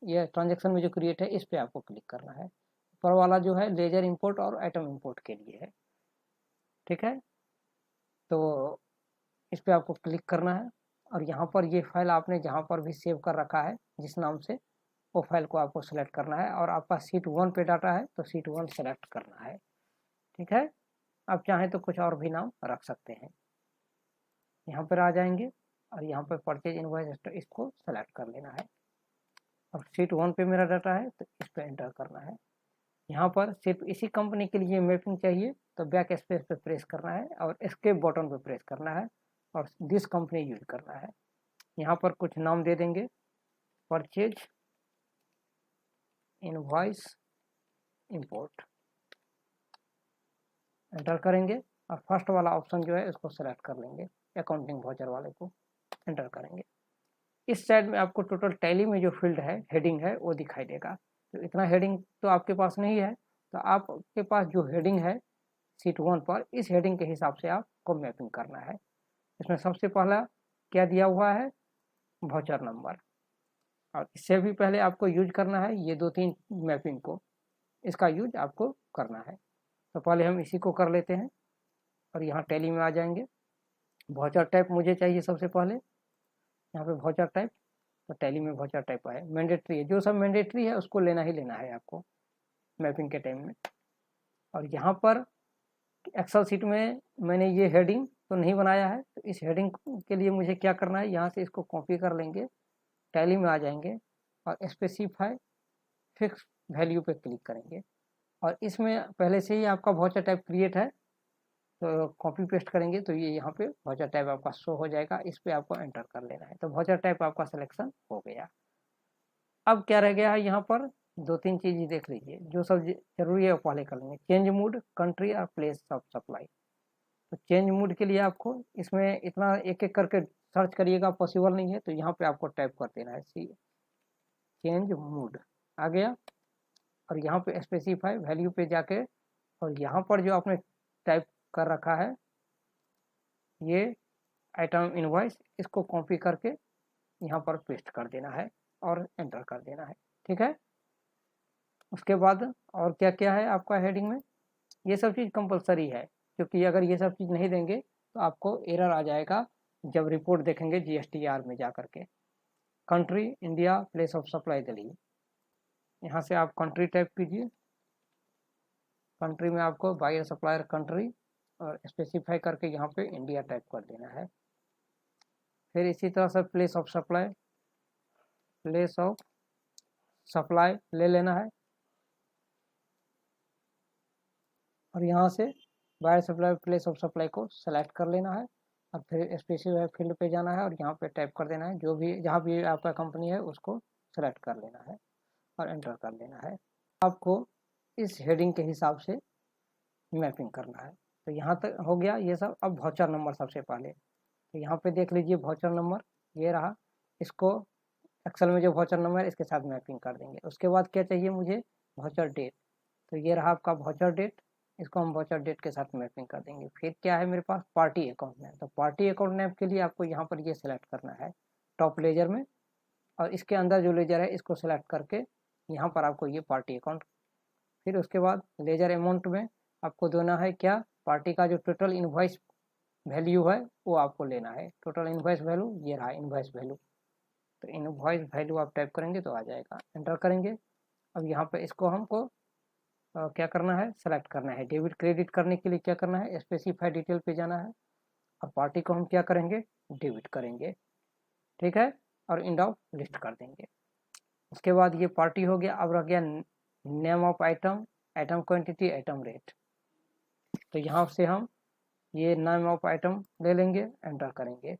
S1: ये ट्रांजेक्शन में जो क्रिएट है इस पर आपको क्लिक करना है। ऊपर वाला जो है लेजर इंपोर्ट और आइटम इंपोर्ट के लिए है। ठीक है, तो इस पर आपको क्लिक करना है और यहाँ पर ये फाइल आपने जहाँ पर भी सेव कर रखा है जिस नाम से, वो फाइल को आपको सेलेक्ट करना है और आपका सीट 1 पे डाटा है तो सीट 1 सेलेक्ट करना है। ठीक है, आप चाहें तो कुछ और भी नाम रख सकते हैं। यहाँ पर आ जाएंगे और यहाँ पर परचेज इनवॉइस इसको सेलेक्ट कर लेना है और सीट 1 पे मेरा डाटा है तो इस पर एंटर करना है। यहाँ पर सिर्फ इसी कंपनी के लिए मैपिंग चाहिए तो बैक स्पेस पे प्रेस करना है और एस्केप बटन पे प्रेस करना है और दिस कंपनी यूज करना है। यहाँ पर कुछ नाम दे देंगे, परचेज इनवॉइस इंपोर्ट, एंटर करेंगे और फर्स्ट वाला ऑप्शन जो है उसको सेलेक्ट कर लेंगे, अकाउंटिंग वाउचर वाले को एंटर करेंगे। इस साइड में आपको टोटल टैली में जो फील्ड है, हेडिंग है, वो दिखाई देगा। तो इतना हेडिंग तो आपके पास नहीं है, तो आपके पास जो हेडिंग है सीट 1 पर, इस हेडिंग के हिसाब से आपको मैपिंग करना है। इसमें सबसे पहला क्या दिया हुआ है, वाउचर नंबर, और इससे भी पहले आपको यूज करना है ये 2-3 मैपिंग को, इसका यूज आपको करना है। तो पहले हम इसी को कर लेते हैं और यहाँ टैली में आ जाएंगे। वाउचर टाइप मुझे चाहिए सबसे पहले, यहाँ पे वाउचर टाइप, तो टैली में वाउचर टाइप है, मैंडेटरी है, जो सब मैंडेटरी है उसको लेना ही लेना है आपको मैपिंग के टाइम में। और यहाँ पर एक्सेल सीट में मैंने ये हेडिंग तो नहीं बनाया है, तो इस हेडिंग के लिए मुझे क्या करना है, यहाँ से इसको कॉपी कर लेंगे, टैली में आ जाएंगे और स्पेसिफाई फिक्स वैल्यू पे क्लिक करेंगे और इसमें पहले से ही आपका वाउचर टाइप क्रिएट है तो कॉपी पेस्ट करेंगे तो ये यहाँ पे वाउचर टाइप आपका शो हो जाएगा, इस पर आपको एंटर कर लेना है। तो वाउचर टाइप आपका सिलेक्शन हो गया। अब क्या रह गया है, यहाँ पर 2-3 चीज़ देख लीजिए, जो सब जरूरी है वो पहले कर लेंगे, चेंज मूड, कंट्री और प्लेस ऑफ सप्लाई। तो चेंज मूड के लिए आपको इसमें इतना एक एक करके सर्च करिएगा, पॉसिबल नहीं है, तो यहाँ पे आपको टाइप कर देना है चेंज मूड, आ गया और यहाँ पे स्पेसिफाई वैल्यू पे जाके और यहाँ पर जो आपने टाइप कर रखा है ये आइटम इनवॉइस, इसको कॉपी करके यहाँ पर पेस्ट कर देना है और एंटर कर देना है। ठीक है, उसके बाद और क्या क्या है आपका हेडिंग में, ये सब चीज़ कंपलसरी है, क्योंकि अगर ये सब चीज़ नहीं देंगे तो आपको एरर आ जाएगा जब रिपोर्ट देखेंगे GSTR में जा करके। Country India, place of supply Delhi, यहाँ से आप कंट्री टाइप कीजिए, कंट्री में आपको बायर सप्लायर कंट्री और स्पेसिफाई करके यहाँ पे इंडिया टाइप कर देना है। फिर इसी तरह से प्लेस ऑफ सप्लाई ले लेना है और यहाँ से buyer supply place of supply को सेलेक्ट कर लेना है और फिर स्पेसिफाई फील्ड पे जाना है और यहाँ पे टाइप कर देना है, जो भी जहाँ भी आपका कंपनी है उसको सेलेक्ट कर लेना है। और एंटर कर लेना है। आपको इस हेडिंग के हिसाब से मैपिंग करना है। तो यहाँ तक हो गया ये सब। अब वाउचर नंबर सबसे पहले, तो यहाँ पे देख लीजिए वाउचर नंबर ये रहा। इसको एक्सेल में जो वाउचर नंबर है इसके साथ मैपिंग कर देंगे। उसके बाद क्या चाहिए मुझे, वाउचर डेट। तो ये रहा आपका वाउचर डेट, इसको हम वाउचर डेट के साथ मैपिंग कर देंगे। फिर क्या है मेरे पास, पार्टी अकाउंट नेम। तो पार्टी अकाउंट नेम के लिए आपको यहाँ पर ये सिलेक्ट करना है टॉप लेजर में, और इसके अंदर जो लेजर है इसको सिलेक्ट करके यहाँ पर आपको ये पार्टी अकाउंट। फिर उसके बाद लेजर अमाउंट में आपको देना है क्या, पार्टी का जो टोटल इनवॉइस वैल्यू है वो आपको लेना है। टोटल इनवॉइस वैल्यू ये रहा इनवॉइस वैल्यू। तो इनवॉइस वैल्यू आप टाइप करेंगे तो आ जाएगा, एंटर करेंगे। अब यहाँ पे इसको हमको क्या करना है, सेलेक्ट करना है। डेबिट क्रेडिट करने के लिए क्या करना है, स्पेसिफाई डिटेल पे जाना है। अब पार्टी को हम क्या करेंगे, डेबिट करेंगे, ठीक है, और इंड ऑफ लिस्ट कर देंगे। उसके बाद ये पार्टी हो गया। अब रह गया name of item, item quantity, item rate. तो यहाँ से हम ये नेम ऑफ आइटम ले लेंगे, एंटर करेंगे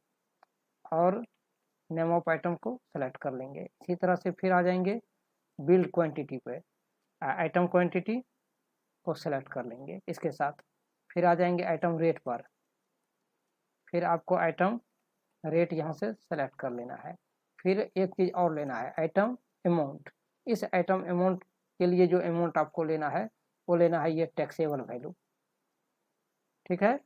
S1: और नेम ऑफ आइटम को सेलेक्ट कर लेंगे। इसी तरह से फिर आ जाएंगे बिल्ड क्वांटिटी पे, आइटम क्वांटिटी को सेलेक्ट कर लेंगे इसके साथ। फिर आ जाएंगे आइटम रेट पर, फिर आपको आइटम रेट यहाँ से सेलेक्ट कर लेना है। फिर एक चीज़ और लेना है, आइटम अमाउंट। इस आइटम अमाउंट के लिए जो अमाउंट आपको लेना है वो लेना है ये टैक्सेबल वैल्यू, ठीक है,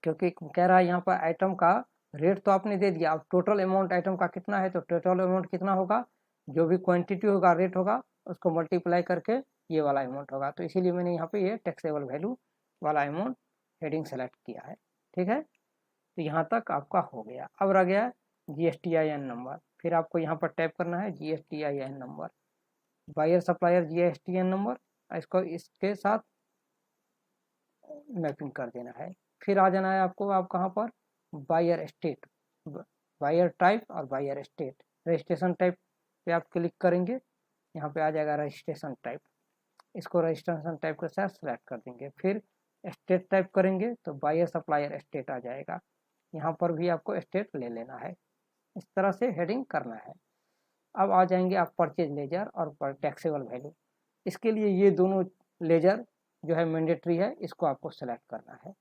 S1: क्योंकि कह रहा है यहाँ पर आइटम का रेट तो आपने दे दिया। अब टोटल अमाउंट आइटम का कितना है, तो टोटल अमाउंट कितना होगा, जो भी क्वांटिटी होगा, रेट होगा, उसको मल्टीप्लाई करके ये वाला अमाउंट होगा। तो इसीलिए मैंने यहाँ पे ये टैक्सेबल वैल्यू वाला अमाउंट हेडिंग सेलेक्ट किया है, ठीक है। तो यहाँ तक आपका हो गया। अब रह गया GSTIN नंबर। फिर आपको यहाँ पर टाइप करना है GSTIN number, buyer supplier GSTIN number. इसको इसके साथ मैपिंग कर देना है। फिर आ जाना है आपको, आप कहाँ पर, बायर स्टेट, बायर टाइप और बायर स्टेट। रजिस्ट्रेशन टाइप पे आप क्लिक करेंगे, यहाँ पे आ जाएगा रजिस्ट्रेशन टाइप। इसको रजिस्ट्रेशन टाइप के साथ सेलेक्ट कर देंगे। फिर स्टेट टाइप करेंगे तो बायर सप्लायर स्टेट आ जाएगा, यहाँ पर भी आपको स्टेट ले लेना है। इस तरह से हेडिंग करना है। अब आ जाएंगे आप परचेज लेजर और टैक्सेबल वैल्यू। इसके लिए ये दोनों लेजर जो है मैंडेटरी है, इसको आपको सेलेक्ट करना है।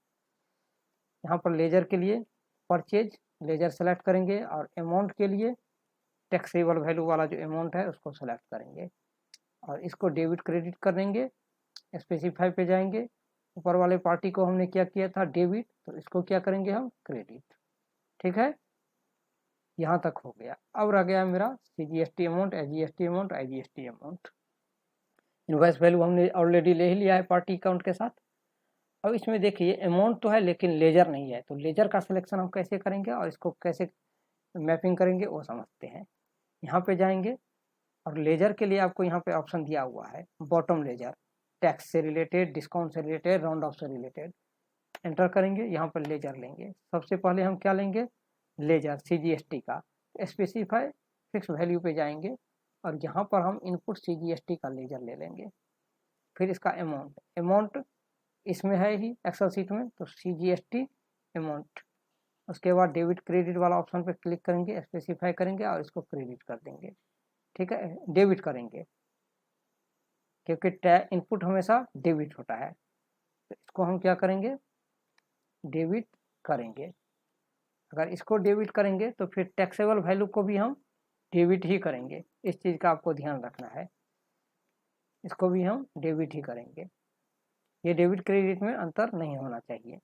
S1: यहाँ पर लेजर के लिए परचेज लेजर सेलेक्ट करेंगे और अमाउंट के लिए टैक्सेबल वैल्यू वाला जो अमाउंट है उसको सेलेक्ट करेंगे और इसको डेबिट क्रेडिट कर देंगे। स्पेसिफाई पे जाएंगे, ऊपर वाले पार्टी को हमने क्या किया था, डेबिट, तो इसको क्या करेंगे हम, क्रेडिट, ठीक है। यहाँ तक हो गया। अब रह गया मेरा CGST amount, SGST amount, IGST amount. Invoice value हमने ऑलरेडी ले ही लिया है पार्टी अकाउंट के साथ। अब इसमें देखिए अमाउंट तो है लेकिन लेजर नहीं है, तो लेजर का सिलेक्शन हम कैसे करेंगे और इसको कैसे मैपिंग करेंगे वो समझते हैं। यहाँ पे जाएंगे और लेजर के लिए आपको यहाँ पे ऑप्शन दिया हुआ है बॉटम लेजर, टैक्स से रिलेटेड, डिस्काउंट से रिलेटेड, राउंड ऑफ से रिलेटेड। एंटर करेंगे, यहाँ पर लेजर लेंगे। सबसे पहले हम क्या लेंगे, लेजर CGST का। स्पेसिफाई फिक्स वैल्यू पे जाएंगे और यहाँ पर हम इनपुट CGST का लेजर ले लेंगे। फिर इसका अमाउंट, अमाउंट इसमें है ही एक्सेल सीट में, तो CGST अमाउंट। उसके बाद डेबिट क्रेडिट वाला ऑप्शन पर क्लिक करेंगे, स्पेसिफाई करेंगे और इसको क्रेडिट कर देंगे, ठीक है, डेबिट करेंगे क्योंकि इनपुट हमेशा डेबिट होता है। तो इसको हम क्या करेंगे, डेबिट करेंगे। अगर इसको डेबिट करेंगे तो फिर टैक्सेबल वैल्यू को भी हम डेबिट ही करेंगे, इस चीज़ का आपको ध्यान रखना है। इसको भी हम डेबिट ही करेंगे, ये डेबिट क्रेडिट में अंतर नहीं होना चाहिए।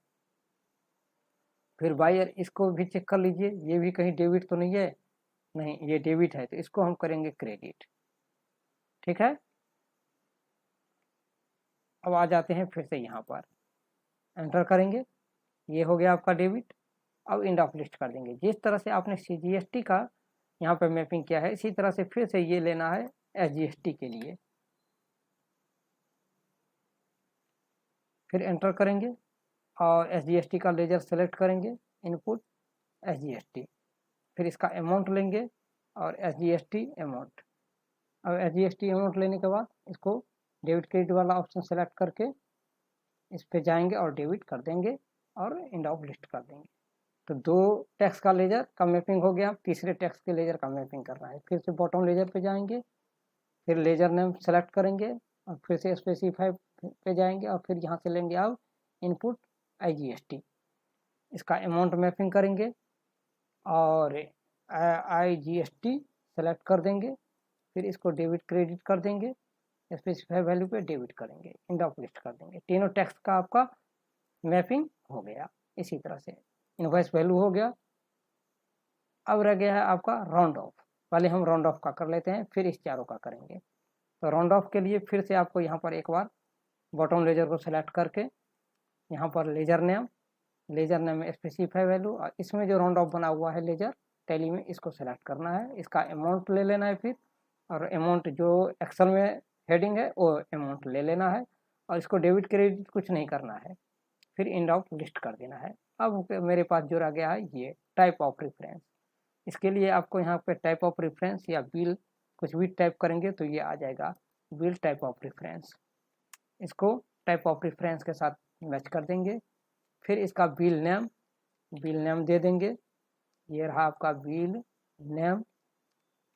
S1: फिर बायर, इसको भी चेक कर लीजिए, ये भी कहीं डेबिट तो नहीं है, नहीं ये डेबिट है, तो इसको हम करेंगे क्रेडिट, ठीक है। अब आ जाते हैं फिर से यहाँ पर, एंटर करेंगे, ये हो गया आपका डेबिट। अब इंड ऑफ लिस्ट कर देंगे। जिस तरह से आपने CGST का यहाँ पर मैपिंग किया है इसी तरह से फिर से ये लेना है SGST के लिए। फिर एंटर करेंगे और SGST का लेजर सेलेक्ट करेंगे, इनपुट SGST। फिर इसका अमाउंट लेंगे और SGST अमाउंट। अब SGST अमाउंट लेने के बाद इसको डेबिट क्रेडिट वाला ऑप्शन सेलेक्ट करके इस पर जाएंगे और डेबिट कर देंगे और इंड ऑफ लिस्ट कर देंगे। तो 2 टैक्स का लेजर का मैपिंग हो गया, तीसरे टैक्स के लेजर का मैपिंग करना है। फिर से बॉटम लेजर पे जाएंगे, फिर लेजर नेम सेलेक्ट करेंगे और फिर से स्पेसिफाई पे जाएंगे और फिर यहाँ से लेंगे आप इनपुट IGST। इसका अमाउंट मैपिंग करेंगे और IGST सेलेक्ट कर देंगे, फिर इसको डेबिट क्रेडिट कर देंगे, स्पेसिफाई वैल्यू पे डेबिट करेंगे, एंड ऑफ लिस्ट कर देंगे। तीनों टैक्स का आपका मैपिंग हो गया। इसी तरह से इनवॉइस वैल्यू हो गया। अब रह गया है आपका राउंड ऑफ। पहले हम राउंड ऑफ का कर लेते हैं, फिर इस चारों का करेंगे। तो राउंड ऑफ के लिए फिर से आपको यहाँ पर एक बार बॉटम लेजर को सेलेक्ट करके यहाँ पर लेजर नेम में स्पेसिफाई वैल्यू, और इसमें जो राउंड ऑफ बना हुआ है लेजर टैली में, इसको सेलेक्ट करना है। इसका अमाउंट ले लेना है फिर, और अमाउंट जो एक्सेल में हेडिंग है वो अमाउंट ले लेना है, और इसको डेबिट क्रेडिट कुछ नहीं करना है। फिर एंड ऑफ लिस्ट कर देना है। अब मेरे पास जो रह गया है ये टाइप ऑफ रेफरेंस। इसके लिए आपको यहाँ पे टाइप ऑफ रेफरेंस या बिल कुछ भी टाइप करेंगे तो ये आ जाएगा बिल टाइप ऑफ रेफरेंस। इसको टाइप ऑफ रेफरेंस के साथ मैच कर देंगे। फिर इसका बिल नेम दे देंगे। ये रहा आपका बिल नेम,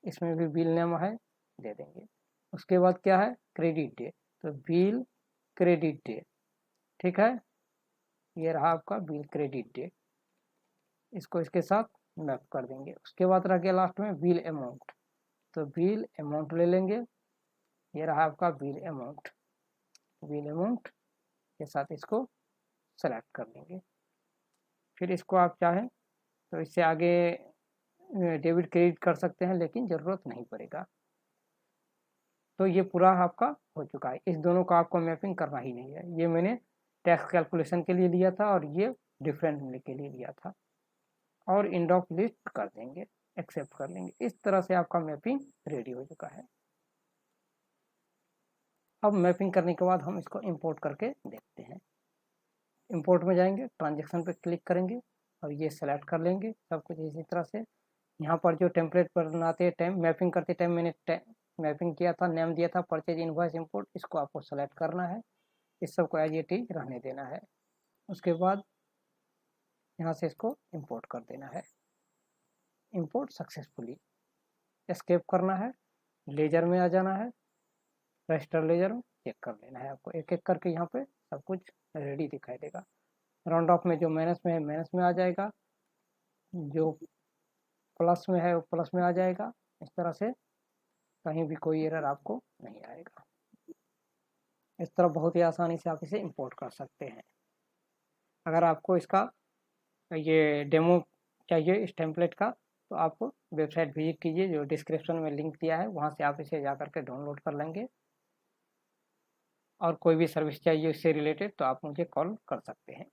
S1: इसमें भी बिल नेम है, दे देंगे। उसके बाद क्या है, क्रेडिट डेट, तो बिल क्रेडिट डेट, ठीक है। ये रहा आपका बिल क्रेडिट डेट, इसको इसके साथ मैप कर देंगे। उसके बाद रह गया लास्ट में बिल अमाउंट, तो बिल अमाउंट ले लेंगे। ये रहा आपका बिल अमाउंट के साथ इसको सेलेक्ट कर लेंगे। फिर इसको आप चाहें तो इससे आगे डेबिट क्रेडिट कर सकते हैं, लेकिन ज़रूरत नहीं पड़ेगा। तो ये पूरा आपका हो चुका है। इस दोनों का आपको मैपिंग करना ही नहीं है। ये मैंने टैक्स कैलकुलेशन के लिए लिया था और ये डिफरेंट के लिए लिया था। और एंड ऑफ लिस्ट कर देंगे, एक्सेप्ट कर लेंगे। इस तरह से आपका मैपिंग रेडी हो चुका है। अब मैपिंग करने के बाद हम इसको इंपोर्ट करके देखते हैं। इंपोर्ट में जाएंगे, ट्रांजेक्शन पे क्लिक करेंगे और ये सेलेक्ट कर लेंगे सब कुछ इसी तरह से। यहाँ पर जो टेम्पलेट बनाते टाइम, मैपिंग करते टाइम मैंने मैपिंग किया था, नेम दिया था परचेज इनवॉइस इंपोर्ट, इसको आपको सेलेक्ट करना है। इस सबको एज इट इज रहने देना है। उसके बाद यहाँ से इसको इंपोर्ट कर देना है। इंपोर्ट सक्सेसफुली, एस्केप करना है, लेजर में आ जाना है, रजिस्टर लेजर में चेक कर लेना है। आपको एक एक करके यहाँ पे सब कुछ रेडी दिखाई देगा। राउंड ऑफ में जो माइनस में है माइनस में आ जाएगा, जो प्लस में है वो प्लस में आ जाएगा। इस तरह से कहीं भी कोई एरर आपको नहीं आएगा। इस तरह बहुत ही आसानी से आप इसे इंपोर्ट कर सकते हैं। अगर आपको इसका ये डेमो चाहिए इस टेम्पलेट का, तो आप वेबसाइट विजिट कीजिए, जो डिस्क्रिप्शन में लिंक दिया है, वहाँ से आप इसे जा करके डाउनलोड कर लेंगे। और कोई भी सर्विस चाहिए इससे रिलेटेड तो आप मुझे कॉल कर सकते हैं।